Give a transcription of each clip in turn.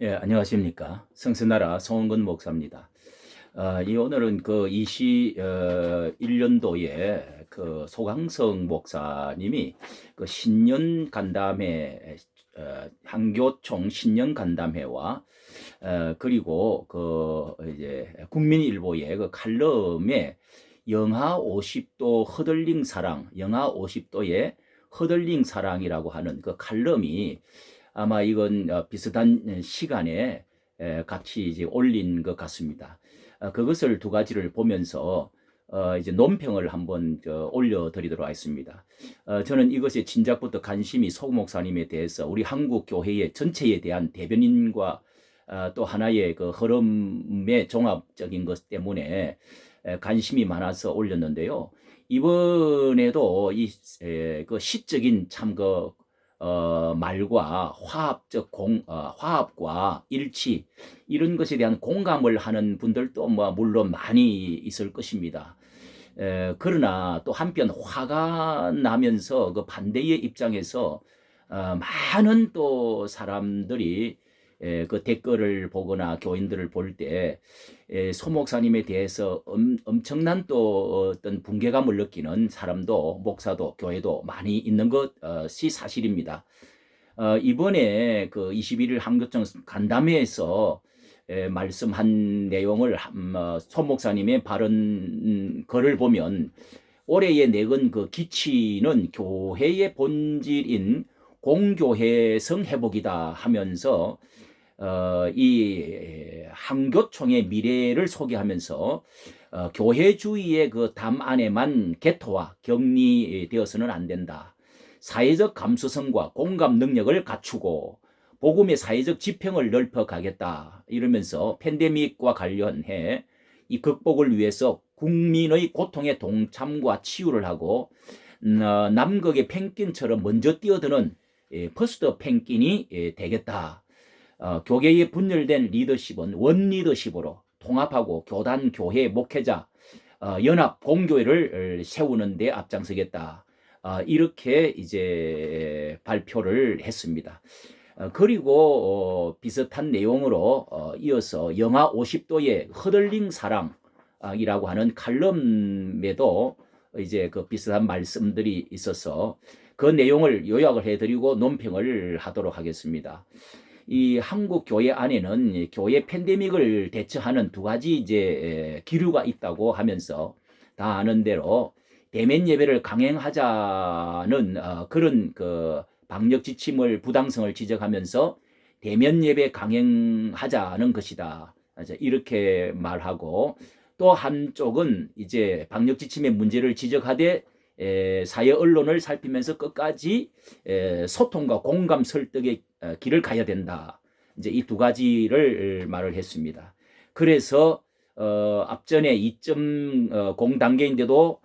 예, 안녕하십니까. 성서나라 송원근 목사입니다. 오늘은 그 21년도에 그 소강성 목사님이 그 신년 간담회, 한교총 신년 간담회와 그리고 그 이제 국민일보의 그 칼럼에 영하 50도 허들링 사랑, 영하 50도의 허들링 사랑이라고 하는 그 칼럼이 아마 이건 비슷한 시간에 같이 이제 올린 것 같습니다. 그것을 두 가지를 보면서 이제 논평을 한번 올려드리도록 하겠습니다. 저는 이것에 진작부터 관심이 소 목사님에 대해서 우리 한국 교회의 전체에 대한 대변인과 또 하나의 그 흐름의 종합적인 것 때문에 관심이 많아서 올렸는데요. 이번에도 그 시적인 참그 말과 화합과 일치 이런 것에 대한 공감을 하는 분들도 뭐 물론 많이 있을 것입니다. 그러나 또 한편 화가 나면서 그 반대의 입장에서 많은 또 사람들이 그 댓글을 보거나 교인들을 볼 때 소목사님에 대해서 엄청난 또 어떤 붕괴감을 느끼는 사람도 목사도 교회도 많이 있는 것이 사실입니다. 이번에 그 21일 한교총 간담회에서 말씀한 내용을 소 목사님의 발언 글을 보면 올해의 내건 그 기치는 교회의 본질인 공교회성 회복이다 하면서 이 한교총의 미래를 소개하면서 교회주의의 그 담 안에만 개토와 격리되어서는 안 된다. 사회적 감수성과 공감 능력을 갖추고 복음의 사회적 지평을 넓혀가겠다. 이러면서 팬데믹과 관련해 이 극복을 위해서 국민의 고통에 동참과 치유를 하고 남극의 펭귄처럼 먼저 뛰어드는 퍼스트 펭귄이 되겠다. 교계의 분열된 리더십은 원리더십으로 통합하고 교단, 교회, 목회자, 연합, 공교회를 세우는 데 앞장서겠다. 이렇게 이제 발표를 했습니다. 그리고 비슷한 내용으로 이어서 영하 50도의 허들링 사랑이라고 하는 칼럼에도 이제 그 비슷한 말씀들이 있어서 그 내용을 요약을 해드리고 논평을 하도록 하겠습니다. 이 한국 교회 안에는 교회 팬데믹을 대처하는 두 가지 이제 기류가 있다고 하면서 다 아는 대로 대면 예배를 강행하자는 그런 그 방역 지침을 부당성을 지적하면서 대면 예배 강행하자는 것이다. 이렇게 말하고 또 한쪽은 이제 방역 지침의 문제를 지적하되 사회 언론을 살피면서 끝까지 소통과 공감 설득의 길을 가야 된다. 이제 이 두 가지를 말을 했습니다. 그래서 앞전에 2.0 단계인데도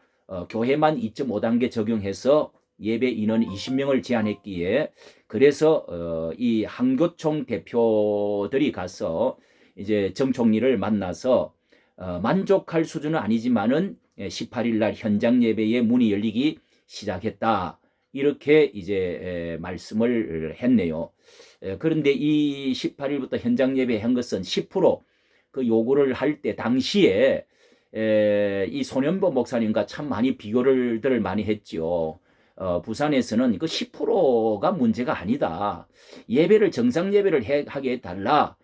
교회만 2.5단계 적용해서 예배 인원 20명을 제한했기에 그래서 이 한교총 대표들이 가서 이제 정 총리를 만나서 만족할 수준은 아니지만은 18일 날 현장 예배의 문이 열리기 시작했다. 이렇게 이제 말씀을 했네요. 그런데 이 18일부터 현장 예배 한 것은 10%그 요구를 할 때 당시에 이 손현보 목사님과 참 많이 비교를 많이 했죠. 부산에서는 그 10%가 문제가 아니다. 예배를 정상 예배를 하게 해달라.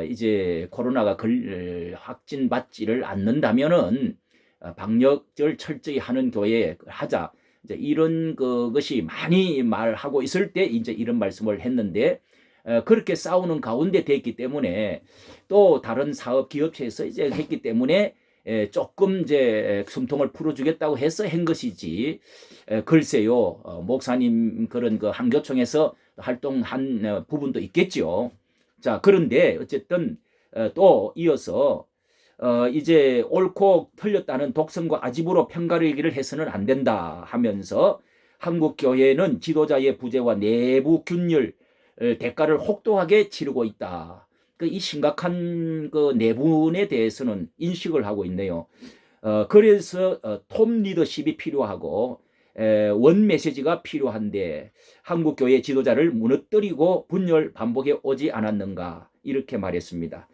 이제 코로나가 확진 받지를 않는다면은 방역을 철저히 하는 교회에 하자. 이제 이런 것이 많이 말하고 있을 때 이제 이런 말씀을 했는데 그렇게 싸우는 가운데 됐기 때문에 또 다른 사업 기업체에서 이제 했기 때문에 조금 이제 숨통을 풀어주겠다고 해서 한 것이지 글쎄요 목사님 그런 그 한교총에서 활동한 부분도 있겠죠. 자 그런데 어쨌든 또 이어서 이제 옳고 틀렸다는 독선과 아집으로 편가르기를 해서는 안 된다 하면서 한국 교회는 지도자의 부재와 내부 균열 대가를 혹독하게 치르고 있다. 이 심각한 그 내분에 대해서는 인식을 하고 있네요. 그래서 톱 리더십이 필요하고 원 메시지가 필요한데 한국 교회 지도자를 무너뜨리고 분열 반복해 오지 않았는가 이렇게 말했습니다.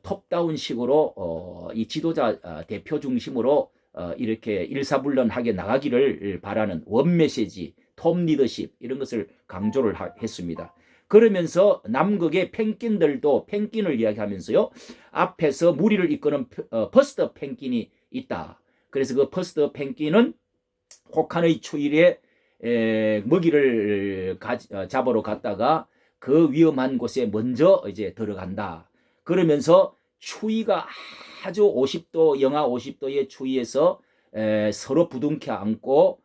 톱다운식으로 이 지도자 대표 중심으로 이렇게 일사불란하게 나가기를 바라는 원 메시지, 톱 리더십 이런 것을 강조를 했습니다. 그러면서 남극의 펭귄들도 펭귄을 이야기하면서요. 앞에서 무리를 이끄는 퍼스트 펭귄이 있다. 그래서 그 퍼스트 펭귄은 혹한의 추일에 먹이를 잡으러 갔다가 그 위험한 곳에 먼저 이제 들어간다. 그러면서 추위가 아주 50도, 영하 50도의 추위에서 서로 부둥켜 안고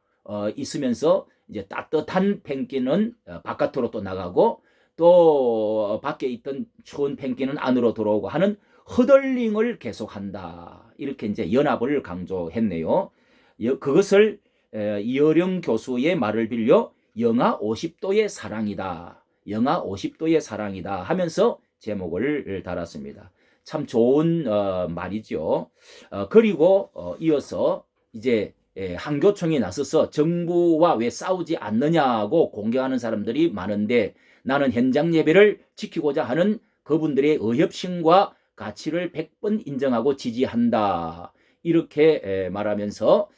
있으면서 이제 따뜻한 펭귄은 바깥으로 또 나가고 또 밖에 있던 추운 펭귄은 안으로 들어오고 하는 허들링을 계속한다. 이렇게 이제 연합을 강조했네요. 그것을 이어령 교수의 말을 빌려 영하 50도의 사랑이다. 영하 50도의 사랑이다 하면서 제목을 달았습니다. 참 좋은 말이죠. 그리고 이어서 이제 한교총에 나서서 정부와 왜 싸우지 않느냐고 공격하는 사람들이 많은데 나는 현장 예배를 지키고자 하는 그분들의 의협심과 가치를 100번 인정하고 지지한다. 이렇게 말하면서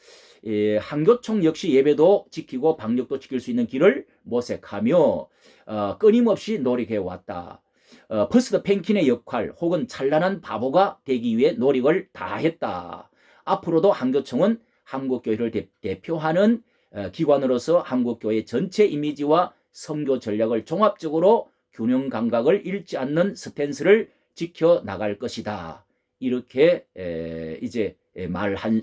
한교총 역시 예배도 지키고 방역도 지킬 수 있는 길을 모색하며 끊임없이 노력해왔다. 퍼스트 펭귄의 역할 혹은 찬란한 바보가 되기 위해 노력을 다했다. 앞으로도 한교총은 한국교회를 대표하는 기관으로서 한국교회 전체 이미지와 선교 전략을 종합적으로 균형 감각을 잃지 않는 스탠스를 지켜나갈 것이다. 이렇게 이제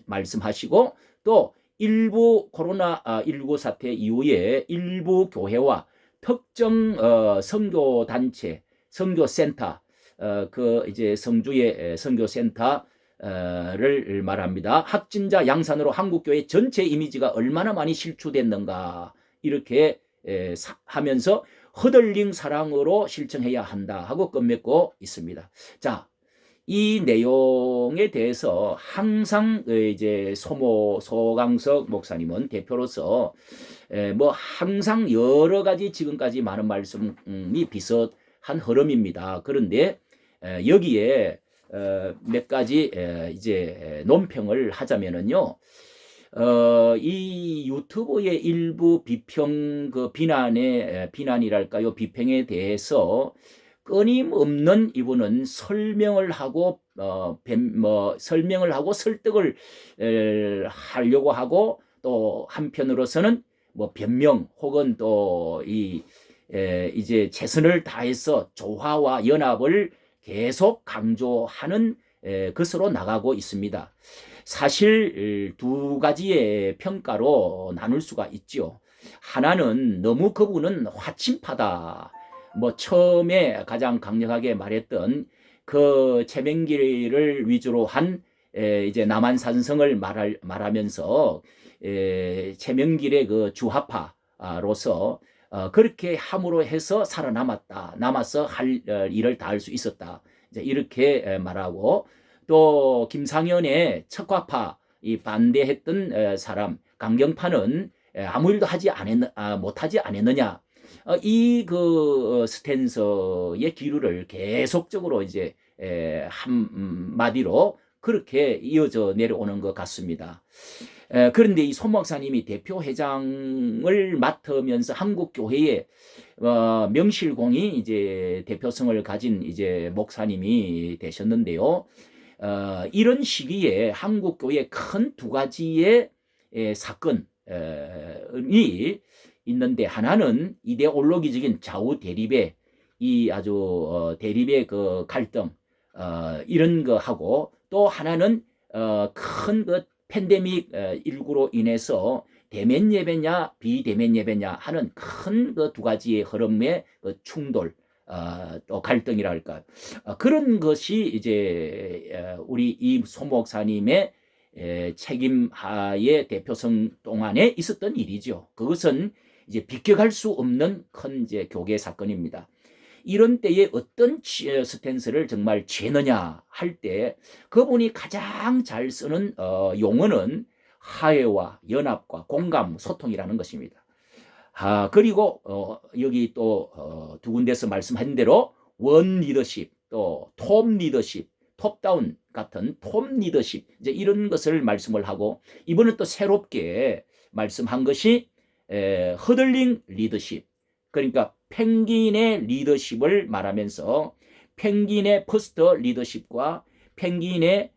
말씀하시고 또 일부 코로나19 사태 이후에 일부 교회와 특정 선교단체, 선교센터, 그 이제 성주의 선교센터를 말합니다. 확진자 양산으로 한국교회 전체 이미지가 얼마나 많이 실추됐는가 이렇게 하면서 허들링 사랑으로 실천해야 한다 하고 끝맺고 있습니다. 자, 이 내용에 대해서 항상 이제 소강석 목사님은 대표로서 뭐 항상 여러 가지 지금까지 많은 말씀이 비슷한 흐름입니다. 그런데 여기에 몇 가지 이제 논평을 하자면은요. 이 유튜브의 일부 비난이랄까요, 비평에 대해서 끊임없는 이분은 설명을 하고 설명을 하고 설득을 하려고 하고 또 한편으로서는 뭐 변명 혹은 또 이제 최선을 다해서 조화와 연합을 계속 강조하는 것으로 나가고 있습니다. 사실 두 가지의 평가로 나눌 수가 있죠. 하나는 너무 그분은 화친파다. 뭐 처음에 가장 강력하게 말했던 그 최명길을 위주로 한 이제 남한산성을 말하면서 최명길의 그 주화파로서 그렇게 함으로 해서 살아남았다. 남아서 할 일을 다 할 수 있었다. 이제 이렇게 말하고 또 김상현의 척화파 반대했던 사람 강경파는 아무 일도 못하지 않았느냐. 이 그 스탠스의 기류를 계속적으로 이제 한마디로 그렇게 이어져 내려오는 것 같습니다. 그런데 이 손 목사님이 대표 회장을 맡으면서 한국 교회의 명실공히 이제 대표성을 가진 이제 목사님이 되셨는데요. 이런 시기에 한국 교회 큰 두 가지의 사건이 있는데 하나는 이데올로기적인 좌우 대립의 이 아주 대립의 그 갈등 이런 거 하고 또 하나는 큰 그 팬데믹 19로 인해서 대면 예배냐 비대면 예배냐 하는 큰 그 두 가지의 흐름의 그 충돌 또 갈등이라 할까 그런 것이 이제 우리 이 소 목사님의 책임하에 대표성 동안에 있었던 일이죠. 그것은 이제 비껴갈 수 없는 큰 이제 교계 사건입니다. 이런 때에 어떤 스탠스를 정말 취느냐 할 때 그분이 가장 잘 쓰는 용어는 화해와 연합과 공감, 소통이라는 것입니다. 그리고 여기 또 두 군데서 말씀한 대로 원 리더십, 또 톱 리더십, 톱다운 같은 톱 리더십, 이제 이런 것을 말씀을 하고, 이번은 또 새롭게 말씀한 것이 허들링 리더십, 그러니까 펭귄의 리더십을 말하면서 펭귄의 퍼스트 리더십과 펭귄의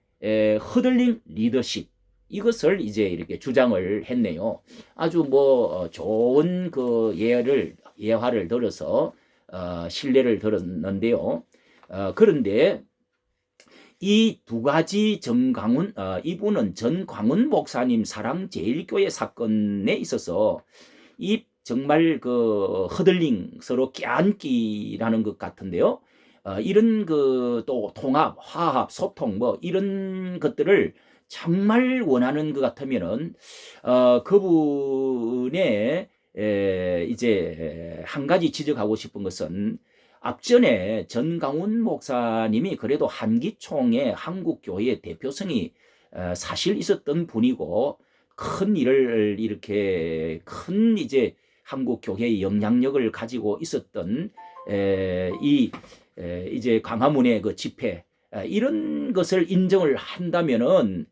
허들링 리더십, 이것을 이제 이렇게 주장을 했네요. 아주 뭐 좋은 그 예화를 들어서 신뢰를 들었는데요. 그런데 이 두 가지 이분은 전광훈 목사님 사랑제일교회 사건에 있어서 이 정말 그 허들링, 서로 껴안기라는 것 같은데요. 이런 그 또 통합, 화합, 소통 뭐 이런 것들을 정말 원하는 것 같으면은 그분의 이제 한 가지 지적하고 싶은 것은, 앞전에 전광훈 목사님이 그래도 한기총의 한국교회의 대표성이 사실 있었던 분이고, 큰 일을 이렇게 큰 이제 한국교회의 영향력을 가지고 있었던 이제 광화문의 그 집회, 이런 것을 인정을 한다면은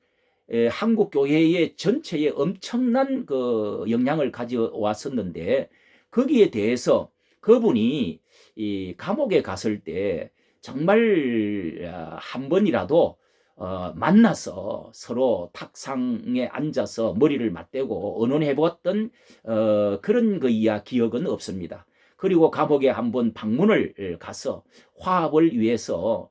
한국교회의 전체에 엄청난 그 영향을 가져왔었는데, 거기에 대해서 그분이 이 감옥에 갔을 때 정말 한 번이라도 만나서 서로 탁상에 앉아서 머리를 맞대고 의논해 보았던 그런 그 기억은 없습니다. 그리고 감옥에 한번 방문을 가서 화합을 위해서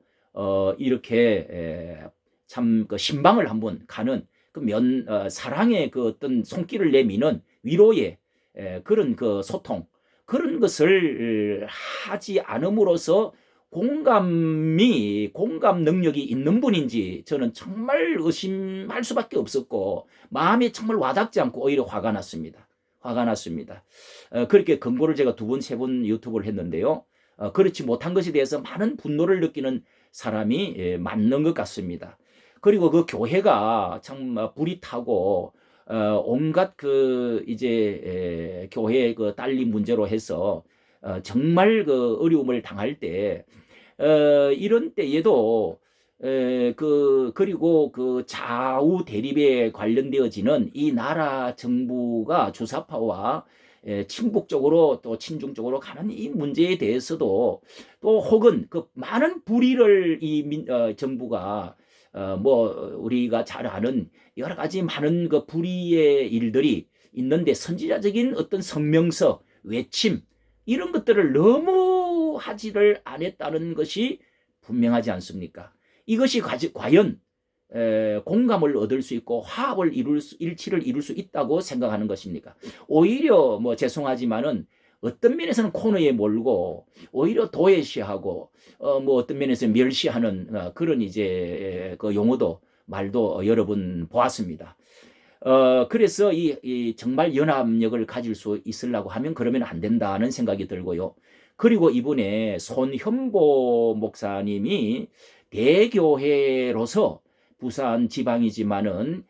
이렇게 참 그 신방을 한번 가는 그 사랑의 그 어떤 손길을 내미는 위로의 그런 그 소통, 그런 것을 하지 않음으로써 공감 능력이 있는 분인지 저는 정말 의심할 수밖에 없었고, 마음이 정말 와닿지 않고 오히려 화가 났습니다. 그렇게 권고를 제가 2번, 3번 유튜브를 했는데요. 그렇지 못한 것에 대해서 많은 분노를 느끼는 사람이 맞는 것 같습니다. 그리고 그 교회가 참 불이 타고 온갖 그 이제 교회 그 딸림 문제로 해서 정말 그 어려움을 당할 때, 이런 때에도 그리고 그 좌우 대립에 관련되어지는 이 나라 정부가 주사파와 친북적으로 또 친중적으로 가는 이 문제에 대해서도, 또 혹은 그 많은 불의를 정부가 뭐 우리가 잘 아는 여러 가지 많은 그 불의의 일들이 있는데, 선지자적인 어떤 성명서, 외침, 이런 것들을 너무 하지를 않았다는 것이 분명하지 않습니까? 이것이 과연 공감을 얻을 수 있고 일치를 이룰 수 있다고 생각하는 것입니까? 오히려 뭐 죄송하지만은 어떤 면에서는 코너에 몰고 오히려 도외시하고 뭐 어떤 면에서 멸시하는 그런 이제 그 용어도 말도 여러 번 보았습니다. 그래서 이 정말 연합력을 가질 수 있으려고 하면 그러면 안 된다는 생각이 들고요. 그리고 이번에 손현보 목사님이 대교회로서 부산 지방이지만은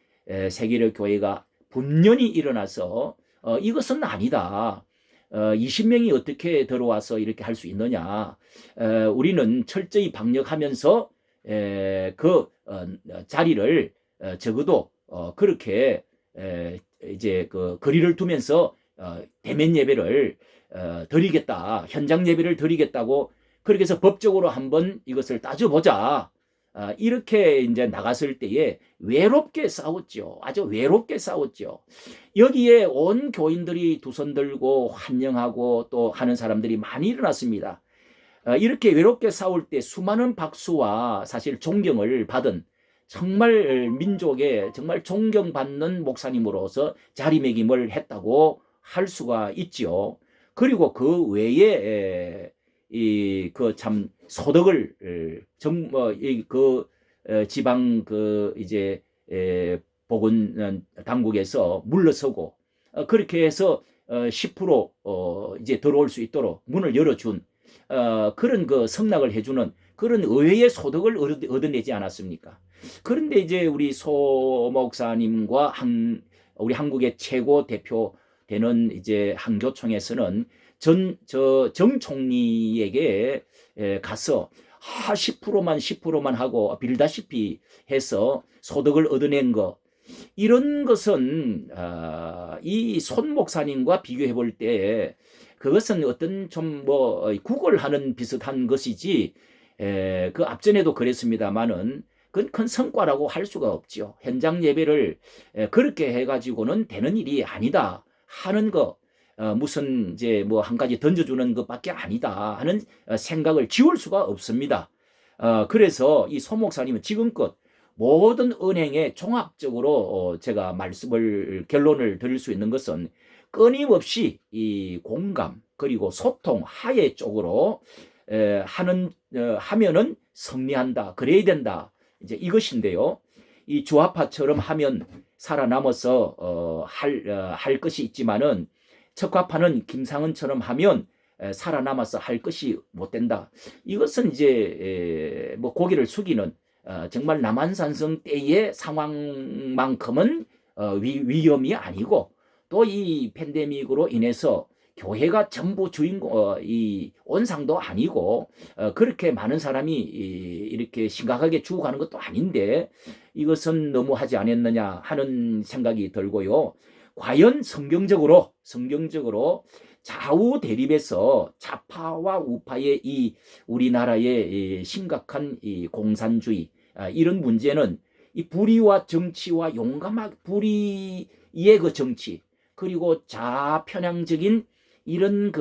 세계적 교회가 분연히 일어나서 이것은 아니다. 20명이 어떻게 들어와서 이렇게 할 수 있느냐. 우리는 철저히 방역하면서 그 자리를 적어도 그렇게 이제 그 거리를 두면서 대면 예배를 드리겠다, 현장 예배를 드리겠다고, 그렇게 해서 법적으로 한번 이것을 따져보자. 이렇게 이제 나갔을 때에 외롭게 싸웠죠. 아주 외롭게 싸웠죠. 여기에 온 교인들이 두 손 들고 환영하고 또 하는 사람들이 많이 일어났습니다. 이렇게 외롭게 싸울 때 수많은 박수와 사실 존경을 받은, 정말 민족에 정말 존경받는 목사님으로서 자리매김을 했다고 할 수가 있지요. 그리고 그 외에 그 참 소득을 지방 그 이제 보건 당국에서 물러서고 그렇게 해서 10% 이제 들어올 수 있도록 문을 열어준 그런 그 성락을 해주는 그런 의회의 소득을 얻어내지 않았습니까? 그런데 이제 우리 소 목사님과 우리 한국의 최고 대표되는 이제 한교총에서는 정 총리에게 가서 10%만 하고 빌다시피 해서 소득을 얻어낸 거, 이런 것은 이 손 목사님과 비교해 볼 때 그것은 어떤 좀 뭐 구걸하는 비슷한 것이지, 그 앞전에도 그랬습니다만은 그건 큰 성과라고 할 수가 없죠. 현장 예배를 그렇게 해가지고는 되는 일이 아니다 하는 거, 무슨 이제 뭐 한 가지 던져주는 것밖에 아니다 하는 생각을 지울 수가 없습니다. 그래서 이 소 목사님은 지금껏 모든 은행에 종합적으로 제가 결론을 드릴 수 있는 것은 끊임없이 이 공감 그리고 소통 화해 쪽으로 하면은 승리한다, 그래야 된다, 이제 이것인데요. 이 주화파처럼 하면 살아남아서 할 것이 있지만은 척화파는 김상은처럼 하면 살아남아서 할 것이 못 된다. 이것은 이제 뭐 고개를 숙이는 정말 남한산성 때의 상황만큼은 위험이 아니고, 또 이 팬데믹으로 인해서 교회가 전부 이 온상도 아니고 그렇게 많은 사람이 이렇게 심각하게 죽어가는 것도 아닌데 이것은 너무 하지 않았느냐 하는 생각이 들고요. 과연 성경적으로 좌우 대립에서 좌파와 우파의 이 우리나라의 심각한 이 공산주의, 이런 문제는 이 불의와 정치와 불의의 그 정치, 그리고 좌편향적인 이런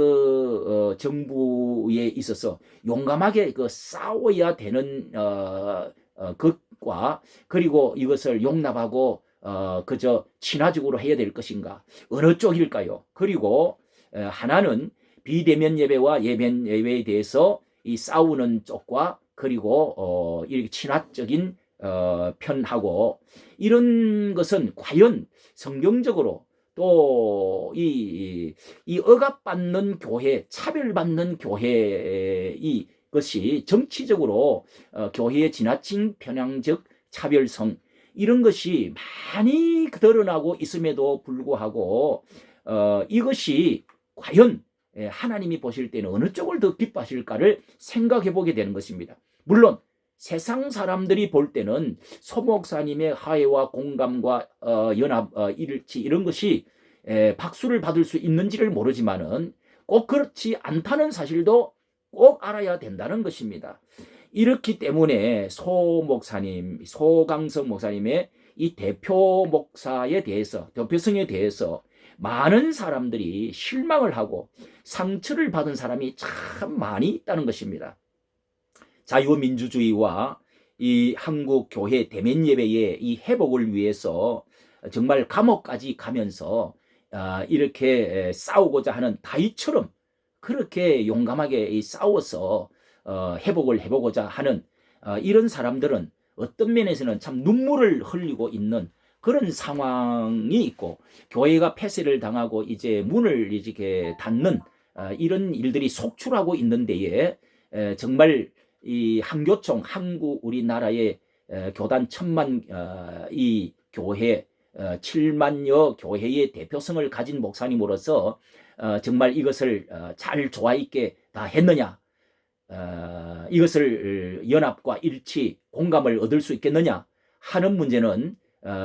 정부에 있어서 용감하게 싸워야 되는 것과, 그리고 이것을 용납하고 그저 친화적으로 해야 될 것인가, 어느 쪽일까요? 그리고 하나는 비대면 예배와 예변 예배에 대해서 이 싸우는 쪽과, 그리고 이렇게 친화적인 편하고, 이런 것은 과연 성경적으로 또 이 억압받는 교회, 차별받는 교회, 이것이 정치적으로 교회의 지나친 편향적 차별성, 이런 것이 많이 드러나고 있음에도 불구하고 이것이 과연 하나님이 보실 때는 어느 쪽을 더 기뻐하실까를 생각해 보게 되는 것입니다. 물론 세상 사람들이 볼 때는 소 목사님의 화해와 공감과 연합, 일치, 이런 것이 박수를 받을 수 있는지를 모르지만은 꼭 그렇지 않다는 사실도 꼭 알아야 된다는 것입니다. 이렇기 때문에 소강성 목사님의 이 대표 목사에 대해서, 대표성에 대해서 많은 사람들이 실망을 하고 상처를 받은 사람이 참 많이 있다는 것입니다. 자유민주주의와 이 한국 교회 대면 예배의 이 회복을 위해서 정말 감옥까지 가면서 이렇게 싸우고자 하는 다윗처럼 그렇게 용감하게 싸워서 회복을 해보고자 하는 이런 사람들은 어떤 면에서는 참 눈물을 흘리고 있는 그런 상황이 있고, 교회가 폐쇄를 당하고 이제 문을 이렇게 닫는 이런 일들이 속출하고 있는 데에 정말 이 한교총, 우리나라의 교단 1000만 이 교회 7만여 교회의 대표성을 가진 목사님으로서 정말 이것을 잘 조화 있게 다 했느냐, 이것을 연합과 일치, 공감을 얻을 수 있겠느냐 하는 문제는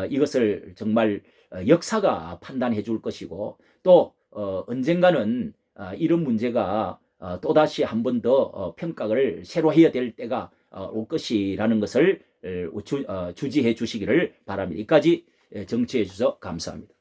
이것을 정말 역사가 판단해 줄 것이고, 또 언젠가는 이런 문제가 또다시 한 번 더 평가를 새로 해야 될 때가 올 것이라는 것을 주지해 주시기를 바랍니다. 여기까지 정치해 주셔서 감사합니다.